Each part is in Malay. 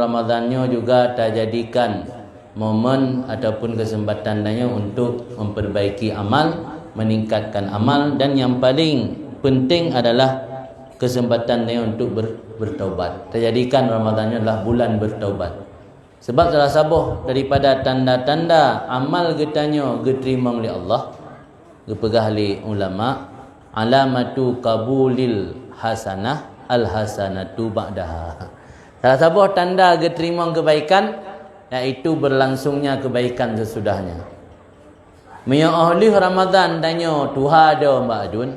Ramadannya juga tak jadikan momen ataupun kesempatannya untuk memperbaiki amal, meningkatkan amal, dan yang paling penting adalah kesempatannya untuk bertaubat. Terjadikan Ramadannya adalah bulan bertaubat. Sebab salah satu daripada tanda-tanda amal getanya diterima oleh Allah, dipegah oleh ulama, alamatu qabulil hasanah al hasanatu ba'daha. Salah satu tanda diterima kebaikan iaitu berlangsungnya kebaikan sesudahnya. Menyahli Ramadan tanya Tuhan ada Mbak Adun.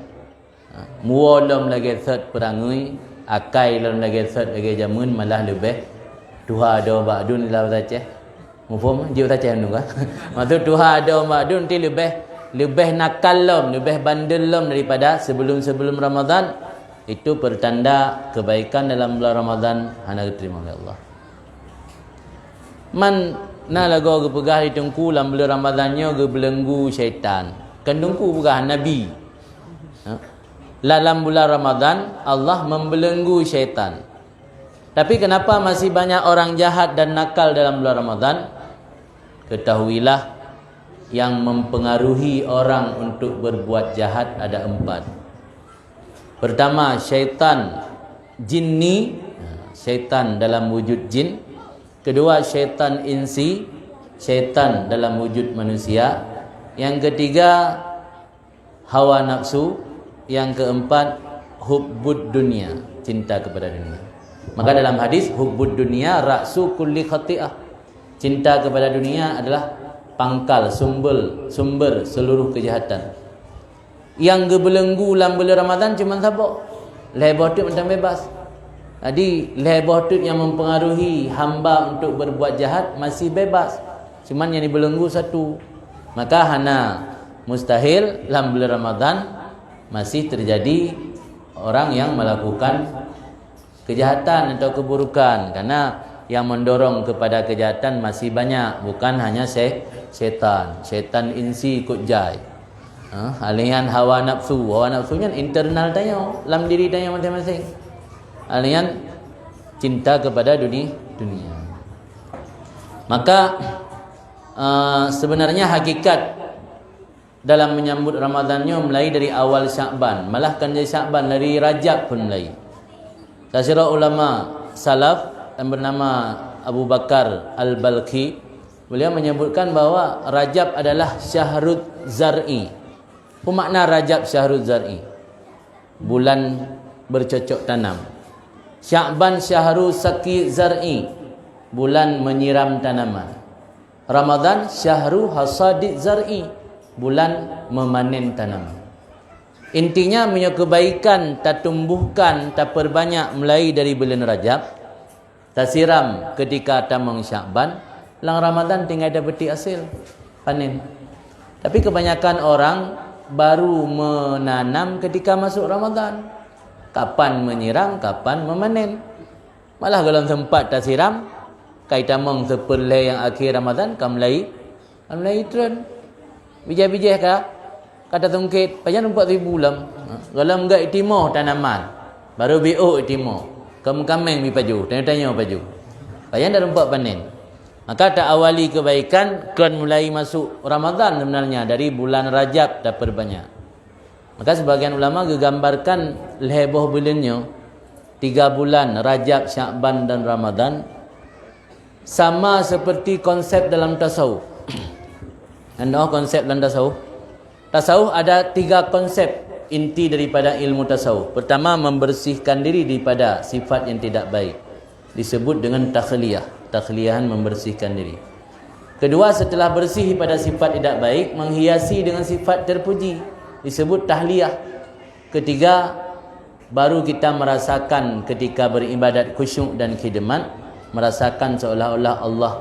Mualam lagi set perangai, akai dalam lagi set lagi jamun malah lebih. Tuhan ada Mbak Adun lah baca. Mufhum dia baca anu kan. Maksud Tuhan ada Mbak Adun ti lebih nakal lam, lebih bandel lam daripada sebelum Ramadan. Itu pertanda kebaikan dalam bulan Ramadan hanya diterima oleh Allah. Man na lagu gepegah ditungku dalam bulan Ramadannya gebelenggu syaitan. Kendungku pegah Nabi. Dalam bulan Ramadan Allah membelenggu syaitan. Tapi kenapa masih banyak orang jahat dan nakal dalam bulan Ramadan? Ketahuilah yang mempengaruhi orang untuk berbuat jahat ada 4. Pertama, syaitan jinni, syaitan dalam wujud jin. Kedua, syaitan insi, syaitan dalam wujud manusia. Yang ketiga, hawa nafsu. Yang keempat, hubbud dunia, cinta kepada dunia. Maka dalam hadis, hubbud dunia ra'su kulli khati'ah. Cinta kepada dunia adalah pangkal, sumber seluruh kejahatan. Yang gebelenggu dalam bulan Ramadan cuma siapa? Lebah tu macam bebas. Jadi lebah tu yang mempengaruhi hamba untuk berbuat jahat masih bebas. Cuma yang dibelenggu satu. Maka hana mustahil dalam bulan Ramadan masih terjadi orang yang melakukan kejahatan atau keburukan, karena yang mendorong kepada kejahatan masih banyak, bukan hanya syaitan insi ikut jai. Alian hawa nafsunya internal tanya, dalam diri tanya masing-masing. Alian cinta kepada dunia. Maka sebenarnya hakikat dalam menyambut Ramadannya mulai dari awal Sya'ban, malah kan dari Sya'ban, dari Rajab pun mulai. Kasirah ulama salaf yang bernama Abu Bakar Al-Balqi, beliau menyebutkan bahawa Rajab adalah syahrul zar'i. Apa makna Rajab syahrul zar'i? Bulan bercocok tanam. Sya'ban syahrul saqi zar'i, bulan menyiram tanaman. Ramadan syahrul hasadid zar'i, bulan memanen tanaman. Intinya punya kebaikan tak tumbuhkan, tak perbanyak mulai dari bulan Rajab. Tak siram ketika tamang Sya'ban, lang Ramadan tinggal ada petik hasil panen. Tapi kebanyakan orang baru menanam ketika masuk Ramadan. Kapan menyiram, kapan memanen. Malah kalau sempat tak siram, kaitan mong seperlai yang akhir Ramadan, kamulai trend. Bijai-bijai kata tungkit, pajan 4,000 bulan. Kalau enggak itimoh tanaman, baru bi'u itimoh. Kamu-kameng mi paju, tanya-tanya paju. Pajan dah rumpak panen. Maka tak awali kebaikan kan mulai masuk Ramadan sebenarnya, dari bulan Rajab dah perbanyak. Maka sebagian ulama menggambarkan leheboh bulannya 3 bulan Rajab, Sya'ban dan Ramadan sama seperti konsep dalam tasawuf. Anda konsep dalam tasawuf? Tasawuf ada 3 konsep inti daripada ilmu tasawuf. Pertama, membersihkan diri daripada sifat yang tidak baik, disebut dengan takhliyah. Takhliyahan membersihkan diri. Kedua, setelah bersih pada sifat tidak baik, menghiasi dengan sifat terpuji, disebut tahliyah. Ketiga, baru kita merasakan ketika beribadat khusyuk dan khidmat, merasakan seolah-olah Allah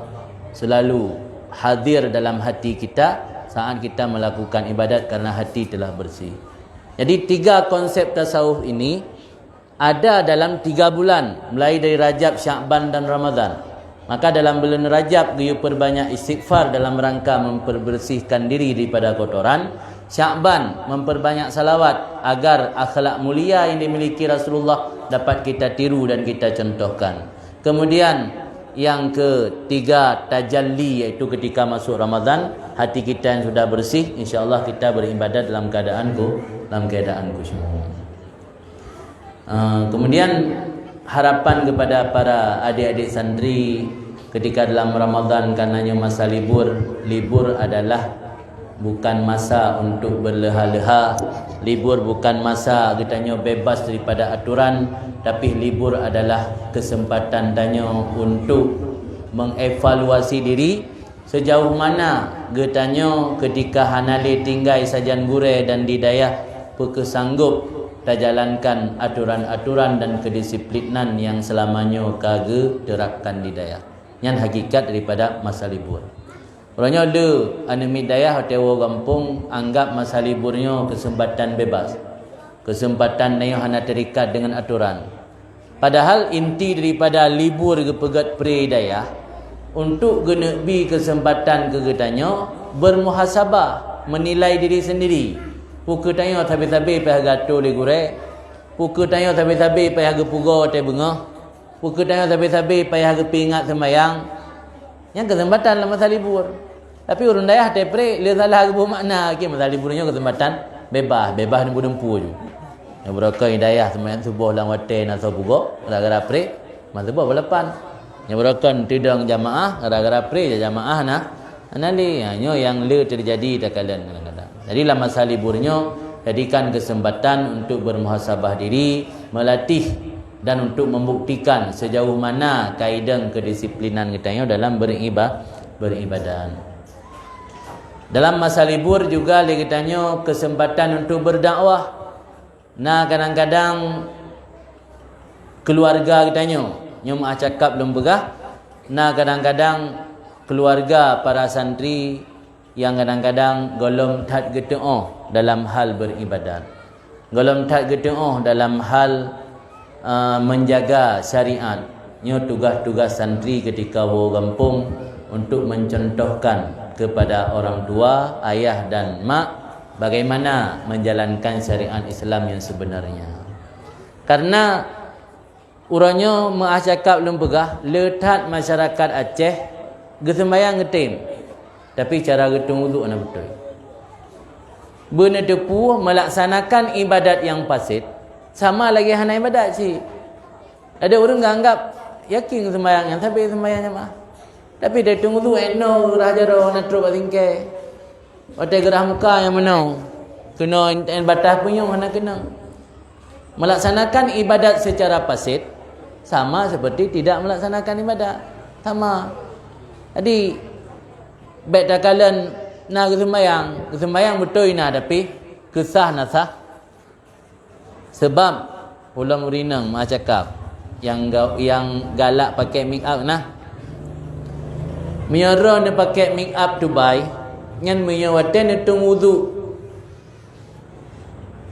selalu hadir dalam hati kita saat kita melakukan ibadat karena hati telah bersih. Jadi 3 konsep tasawuf ini ada dalam 3 bulan, mulai dari Rajab, Sya'ban dan Ramadan. Maka dalam bulan Rajab kita perbanyak istighfar dalam rangka memperbersihkan diri daripada kotoran. Sya'ban memperbanyak salawat agar akhlak mulia yang dimiliki Rasulullah dapat kita tiru dan kita contohkan. Kemudian yang ketiga tajalli, iaitu ketika masuk Ramadan hati kita yang sudah bersih, insya-Allah kita beribadat dalam keadaan khusyuk. Kemudian harapan kepada para adik-adik santri ketika dalam Ramadan, karenanya masa libur adalah bukan masa untuk berleha-leha. Libur bukan masa katanya bebas daripada aturan, tapi libur adalah kesempatan tanya untuk mengevaluasi diri sejauh mana katanya ketika hanale tinggal sajan gure dan didayah pekesanggup tak jalankan aturan-aturan dan kedisiplinan yang selamanya kage terapkan didayah. Yang hakikat daripada masa libur. Orangnya ada anemid dayah atau kampung anggap masa liburnya kesempatan bebas. Kesempatan yang hanya terikat dengan aturan. Padahal inti daripada libur ke pegat pre dayah untuk genebi kesempatan kegetanya bermuhasabah, menilai diri sendiri. Pukul tanya tabi-tabi payah gato le gure. Pukul tanya tabi-tabi payah ge pugo te bunga. Pukul tanya tabi-tabi payah ge pingat sembayang. Yang kesempatan dalam masa libur. Tapi urun dayah tepre le salah ke bermakna ke masa liburnya kesempatan bebas dempu je. Yang beraka hidayah sembahyang subuh lang wate na sabugo gara-gara pre masa subuh berlepan. Yang beraka tidang jamaah gara-gara pre jamaah na anali nyo yang le terjadi tak kalian kadang-kadang. Jadi dalam masa liburnya jadikan kesempatan untuk bermuhasabah diri, melatih dan untuk membuktikan sejauh mana kaedah kedisiplinan kita dalam beribadah. Dalam masa libur juga kita kesempatan untuk berdakwah. Nah, kadang-kadang keluarga kita nyom cakap belum begah. Nah, kadang-kadang keluarga para santri yang kadang-kadang golom tat geteuh dalam hal beribadat. Golom tat geteuh dalam hal menjaga syariat. Ini tugas-tugas santri ketika wo kampung untuk mencontohkan kepada orang tua, ayah dan mak bagaimana menjalankan syariat Islam yang sebenarnya. Karena urangnya cakap belum pegah letat masyarakat Aceh gesembayang getim. Tapi cara getung wuduk nak betul. Benar tepu melaksanakan ibadat yang fasid sama lagi hana ibadat si. Ada orang anggap yakin sembahyang yang tapi sembahyangnya mah. Tapi dia tunggu tu no raja ro nak terus tingkai. Otak gerah muka yang mana? Kena batas punya hana kena. Melaksanakan ibadat secara fasid sama seperti tidak melaksanakan ibadat. Sama. Jadi baik tak kalian nak kesembayang betul ina tapi kesah nasah. Sebab ulam urinang mak cakap yang galak pakai make up nah. Miara dia pakai make up Dubai ngan menyawatan itu wudu.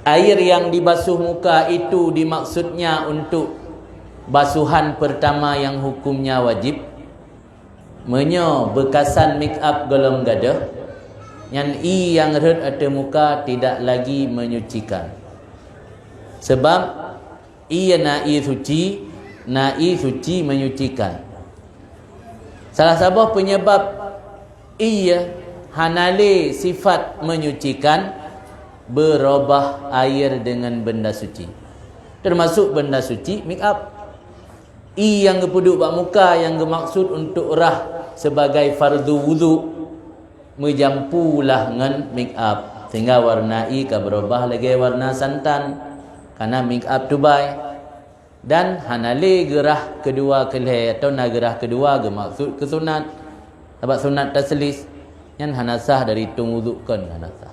Air yang dibasuh muka itu dimaksudnya untuk basuhan pertama yang hukumnya wajib. Menyo bekasan make up golong gadah yang red ada muka tidak lagi menyucikan. Sebab ia na'i suci menyucikan. Salah satu penyebab ia hanale sifat menyucikan berubah air dengan benda suci. Termasuk benda suci make up. Yang kepuduk bak muka yang bermaksud untuk rah sebagai fardu wudu menjampulah dengan make up sehingga warna ka berubah lagi warna santan. Karena make up Dubai dan hanale gerah kedua kelih atau gerah kedua bermaksud kesunat sebab sunat taslis yang hanasah dari tung wudukkan hanasah.